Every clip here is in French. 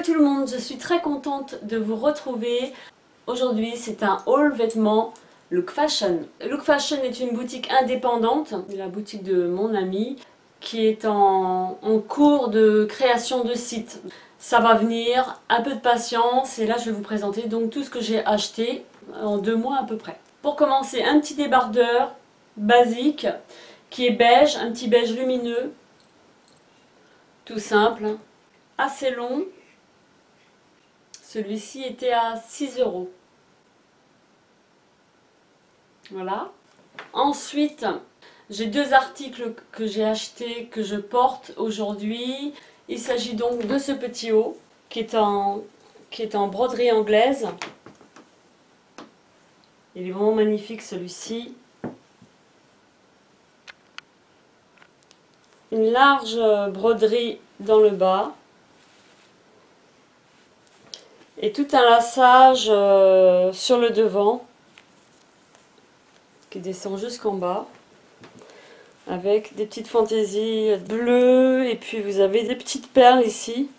Hello tout le monde, je suis très contente de vous retrouver. Aujourd'hui c'est un haul vêtements Look Fashion. Look Fashion est une boutique indépendante, la boutique de mon ami qui est en cours de création de site. Ça va venir, un peu de patience et là je vais vous présenter donc tout ce que j'ai acheté en 2 mois à peu près. Pour commencer, un petit débardeur basique qui est beige, un petit beige lumineux, tout simple, assez long. Celui-ci était à 6 €. Voilà. Ensuite, j'ai 2 articles que j'ai achetés, que je porte aujourd'hui. Il s'agit donc de ce petit haut qui est en broderie anglaise. Il est vraiment magnifique celui-ci. Une large broderie dans le bas. Et tout un lassage sur le devant qui descend jusqu'en bas avec des petites fantaisies bleues et puis vous avez des petites perles ici,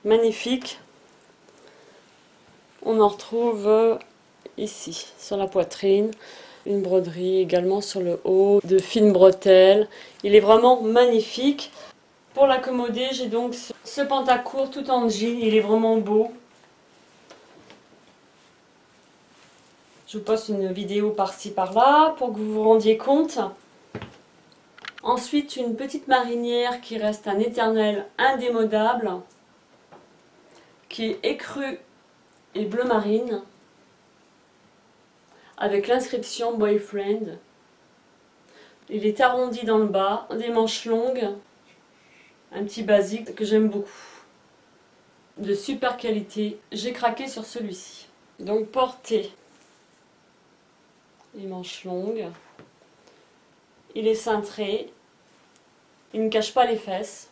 magnifiques. On en retrouve ici sur la poitrine, une broderie également sur le haut, de fines bretelles. Il est vraiment magnifique. Pour l'accommoder, j'ai donc ce pantacourt tout en jean, il est vraiment beau. Je vous poste une vidéo par-ci par-là pour que vous vous rendiez compte. Ensuite, une petite marinière qui reste un éternel indémodable, qui est écrue et bleu marine, avec l'inscription Boyfriend. Il est arrondi dans le bas, des manches longues, un petit basique que j'aime beaucoup. De super qualité, j'ai craqué sur celui-ci. Donc porté. Les manches longues, il est cintré, il ne cache pas les fesses,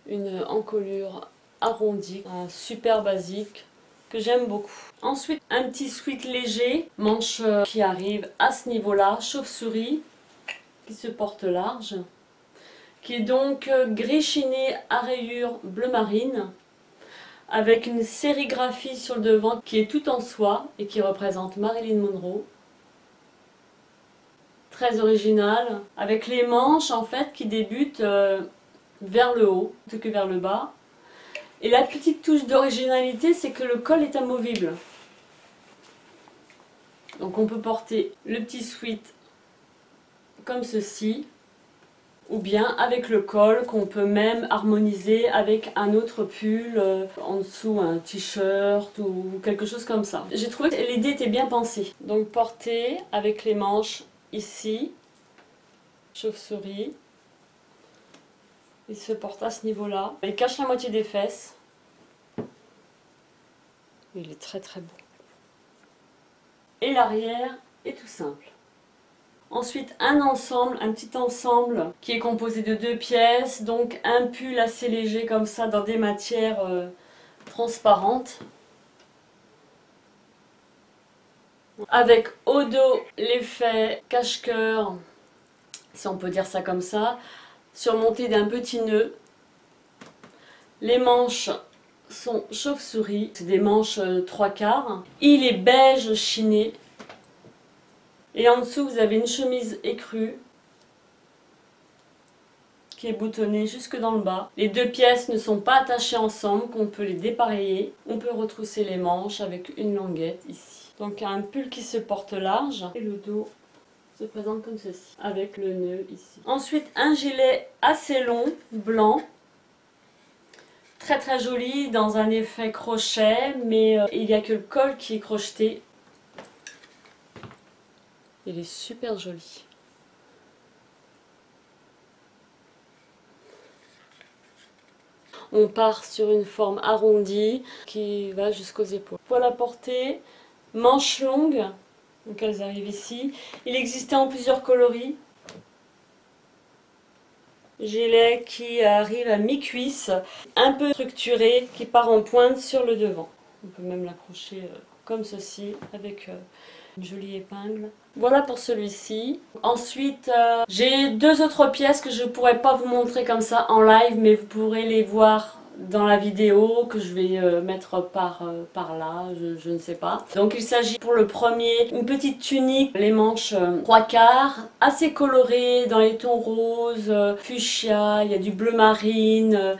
une encolure arrondie, un super basique que j'aime beaucoup. Ensuite, un petit sweat léger, manche qui arrive à ce niveau-là, chauve-souris, qui se porte large, qui est donc gris chiné à rayures bleu marine, avec une sérigraphie sur le devant qui est tout en soie et qui représente Marilyn Monroe. Très original, avec les manches en fait qui débutent vers le haut plutôt que vers le bas. Et la petite touche d'originalité, c'est que le col est amovible. Donc on peut porter le petit sweat comme ceci, ou bien avec le col qu'on peut même harmoniser avec un autre pull, en dessous un t-shirt ou quelque chose comme ça. J'ai trouvé que l'idée était bien pensée. Donc porter avec les manches ici, chauve-souris, il se porte à ce niveau-là. Il cache la moitié des fesses. Il est très très beau. Et l'arrière est tout simple. Ensuite, un petit ensemble qui est composé de 2 pièces. Donc un pull assez léger comme ça dans des matières transparentes. Avec au dos l'effet cache-cœur, si on peut dire ça comme ça, surmonté d'un petit nœud. Les manches sont chauve-souris, c'est des manches 3/4. Il est beige chiné. Et en dessous, vous avez une chemise écrue qui est boutonnée jusque dans le bas. Les 2 pièces ne sont pas attachées ensemble, qu'on peut les dépareiller. On peut retrousser les manches avec une languette ici. Donc un pull qui se porte large et le dos se présente comme ceci, avec le nœud ici. Ensuite, un gilet assez long, blanc, très très joli, dans un effet crochet, mais il n'y a que le col qui est crocheté. Il est super joli. On part sur une forme arrondie qui va jusqu'aux épaules. Voilà portée, manches longues, donc elles arrivent ici. Il existait en plusieurs coloris. Gilet qui arrive à mi-cuisse, un peu structuré, qui part en pointe sur le devant. On peut même l'accrocher comme ceci, avec une jolie épingle. Voilà pour celui-ci. Ensuite, j'ai 2 autres pièces que je ne pourrais pas vous montrer comme ça en live, mais vous pourrez les voir dans la vidéo que je vais mettre par là, je ne sais pas. Donc il s'agit pour le premier, une petite tunique, les manches 3/4, assez colorée dans les tons roses, fuchsia, il y a du bleu marine,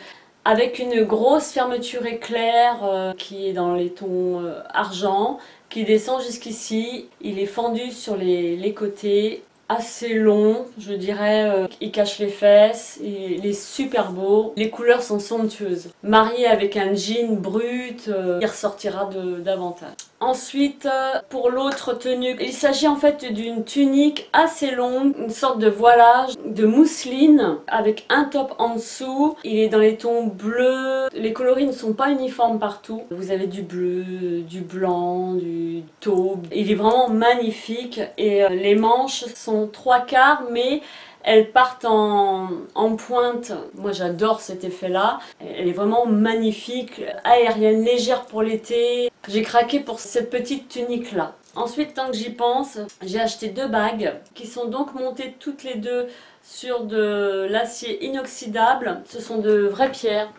avec une grosse fermeture éclair qui est dans les tons argent, qui descend jusqu'ici. Il est fendu sur les côtés, assez long, je dirais. Il cache les fesses, il est super beau. Les couleurs sont somptueuses. Marié avec un jean brut, il ressortira davantage. Ensuite, pour l'autre tenue, il s'agit en fait d'une tunique assez longue, une sorte de voilage de mousseline avec un top en dessous. Il est dans les tons bleus. Les coloris ne sont pas uniformes partout. Vous avez du bleu, du blanc, du taupe. Il est vraiment magnifique et les manches sont 3/4 mais elles partent en pointe. Moi j'adore cet effet là. Elle est vraiment magnifique, aérienne, légère pour l'été. J'ai craqué pour cette petite tunique là. Ensuite, tant que j'y pense, j'ai acheté 2 bagues qui sont donc montées toutes les deux sur de l'acier inoxydable. Ce sont de vraies pierres.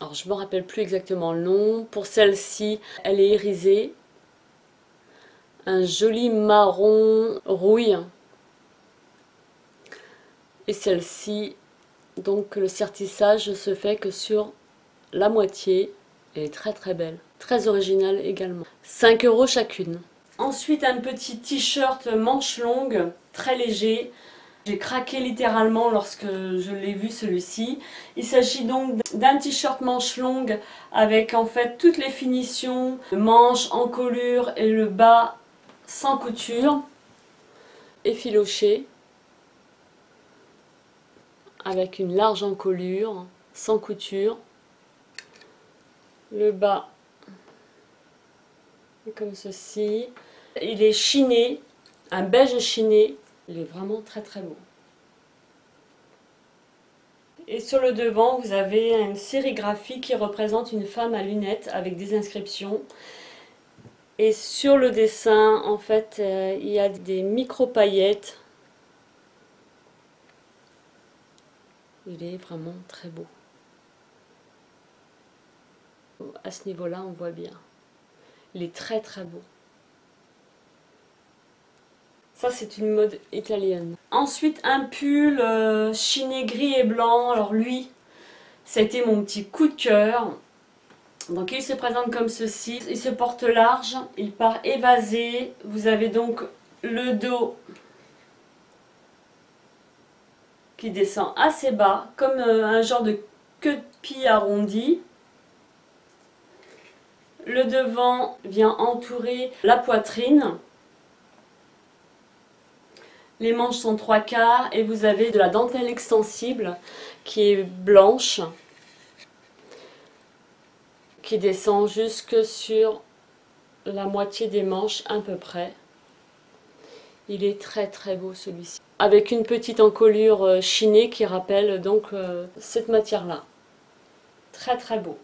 Alors je ne me rappelle plus exactement le nom. Pour celle-ci, elle est irisée. Un joli marron rouille. Et celle-ci, donc le sertissage se fait que sur la moitié. Elle est très très belle. Très originale également. 5 € chacune. Ensuite, un petit t-shirt manche longue, très léger. J'ai craqué littéralement lorsque je l'ai vu celui-ci. Il s'agit donc d'un t-shirt manche longue avec en fait toutes les finitions, manche, encolure et le bas sans couture, effiloché, avec une large encolure, sans couture. Le bas est comme ceci. Il est chiné, un beige chiné. Il est vraiment très très beau. Et sur le devant, vous avez une sérigraphie qui représente une femme à lunettes avec des inscriptions. Et sur le dessin, en fait, il y a des micro-paillettes. Il est vraiment très beau. À ce niveau-là, on voit bien. Il est très très beau. Ça, c'est une mode italienne. Ensuite, un pull chiné gris et blanc. Alors lui, ça a été mon petit coup de cœur. Donc il se présente comme ceci. Il se porte large, il part évasé. Vous avez donc le dos qui descend assez bas, comme un genre de queue de pie arrondie. Le devant vient entourer la poitrine. Les manches sont 3/4 et vous avez de la dentelle extensible qui est blanche, qui descend jusque sur la moitié des manches à peu près. Il est très très beau celui-ci. Avec une petite encolure chinée qui rappelle donc cette matière-là. Très très beau.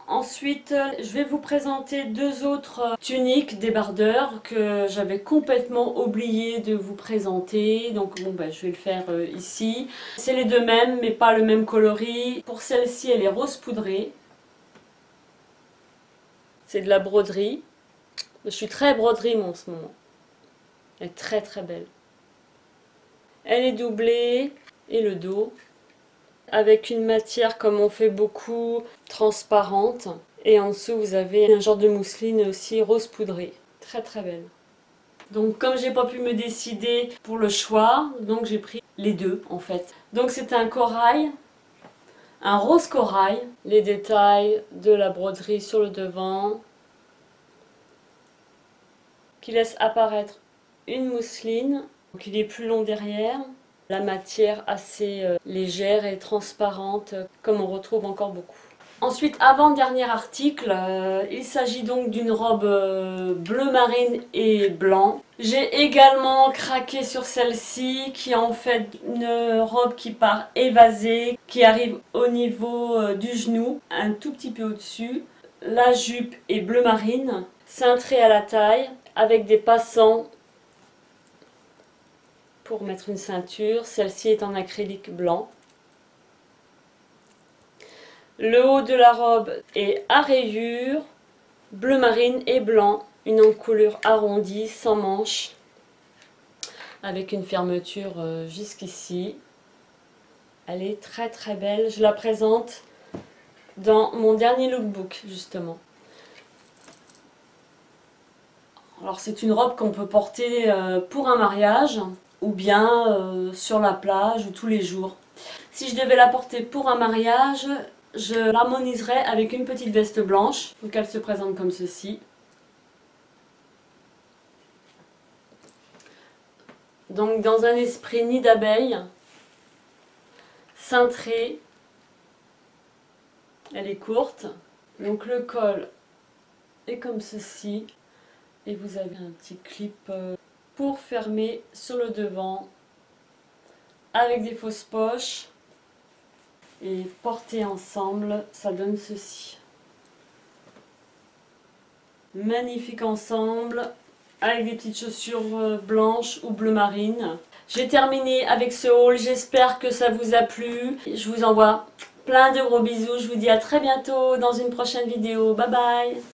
Ensuite, je vais vous présenter 2 autres tuniques débardeurs que j'avais complètement oublié de vous présenter. Donc bon, je vais le faire ici. C'est les 2 mêmes, mais pas le même coloris. Pour celle-ci, elle est rose poudrée. C'est de la broderie. Je suis très broderie moi en ce moment. Elle est très très belle. Elle est doublée et le dos. Avec une matière comme on fait beaucoup, transparente. Et en dessous vous avez un genre de mousseline aussi rose poudrée. Très très belle. Donc comme j'ai pas pu me décider pour le choix, donc j'ai pris les 2 en fait. Donc c'est un corail, un rose corail. Les détails de la broderie sur le devant. Qui laisse apparaître une mousseline. Donc il est plus long derrière. La matière assez légère et transparente, comme on retrouve encore beaucoup. Ensuite, avant-dernier article, il s'agit donc d'une robe bleu marine et blanc. J'ai également craqué sur celle-ci, qui est en fait une robe qui part évasée, qui arrive au niveau du genou, un tout petit peu au-dessus. La jupe est bleu marine, cintrée à la taille, avec des passants pour mettre une ceinture. Celle-ci est en acrylique blanc. Le haut de la robe est à rayures, bleu marine et blanc. Une encolure arrondie, sans manches, avec une fermeture jusqu'ici. Elle est très très belle. Je la présente dans mon dernier lookbook, justement. Alors c'est une robe qu'on peut porter pour un mariage ou bien sur la plage ou tous les jours. Si je devais la porter pour un mariage, je l'harmoniserais avec une petite veste blanche. Donc elle se présente comme ceci. Donc dans un esprit nid d'abeille, cintrée. Elle est courte. Donc le col est comme ceci. Et vous avez un petit clip pour fermer sur le devant avec des fausses poches. Et porté ensemble, ça donne ceci. Magnifique ensemble avec des petites chaussures blanches ou bleu marine. J'ai terminé avec ce haul, j'espère que ça vous a plu. Je vous envoie plein de gros bisous, je vous dis à très bientôt dans une prochaine vidéo. Bye bye!